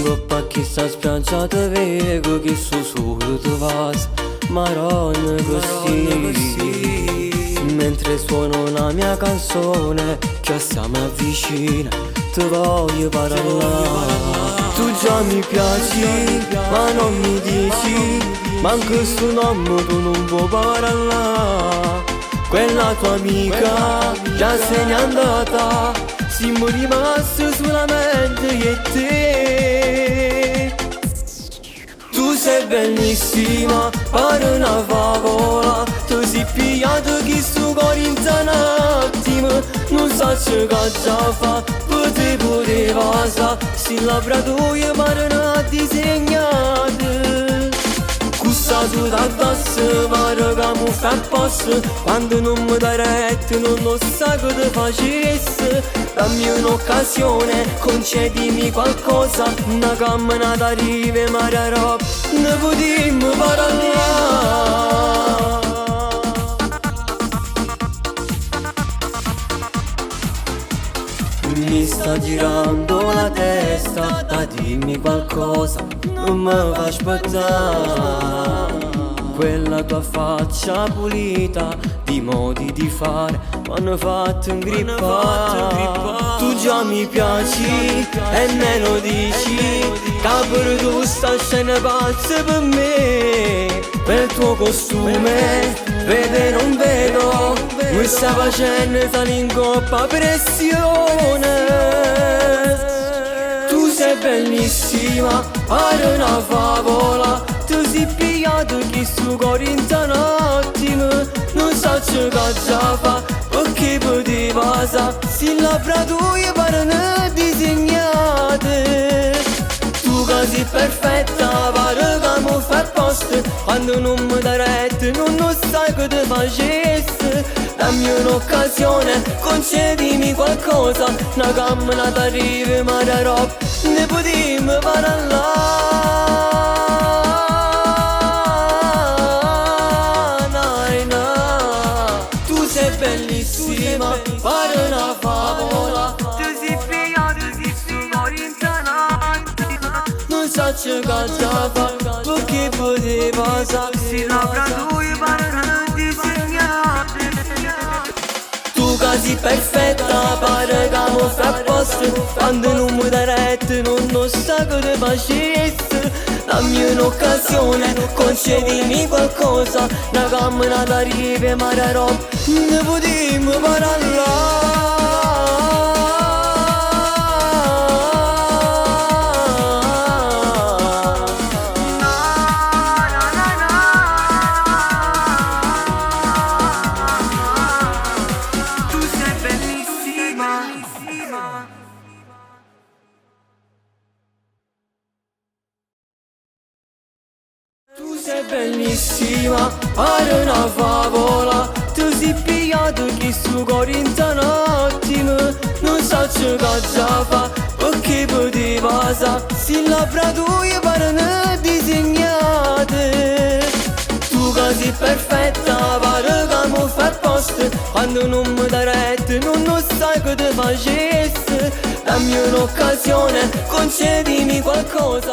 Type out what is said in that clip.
coppa a chi sta spiaggia te vedo che sussurro tu vas Maronna così mentre suono la mia canzone che siamo avvicina ti voglio parlare tu già mi piaci ma non mi dici manco sto nome tu non puoi parlare quella tua amica già se n'è andata siamo rimasti solamente io e te tu sei bellissima pare una favola tu sei pigliato chi sto cuore in un attimo non so che già fa potevo sa si labbra tue pare una disegnate cussa tu da basso pare che mi fa apposta quando non mi dai retta non lo sa che ti facesse dammi un'occasione concedimi qualcosa una camminata rive mare roba ne potremmo parlare mi sta girando la testa, dimmi qualcosa, non mi fa aspettare quella tua faccia pulita, di modi di fare, mi hanno fatto ingrippare tu già mi piaci e me lo dici, che tu sta scena pazza per me per il tuo costume, vede non vedo mi sta facendo stare in coppa pressione tu sei bellissima, pare una favola tu sei pigliato chi sto cuore in un attimo non so che già fa perché poteva sa si labbra tue pare ne disegnate tu che sei perfetta pare che mi fa apposta quando non mi dai retta non lo sai che ti facesse dammi un'occasione, concedimi qualcosa una camminata rive mare roba ne potremmo parlare tu sei bellissima, pare una favola tu sei pigliato, sei cuore in non so che già fa perché poteva sa si labbra tue pare una disegnate tu che sei perfetta pare che mi fa apposta quando non mi dai retta non lo sa che ti facesse dammi un'occasione concedimi qualcosa una camminata rive mare roba ne potremmo parlare tu sei bellissima, pare una favola tu sei pigliato chi sto cuore in un attimo non so che già fa perché poteva sa si labbra tue pare ne disegnate tu che sei perfetta pare che mi fa apposta quando non mi dai retta non lo sai che ti facesse dammi un'occasione concedimi qualcosa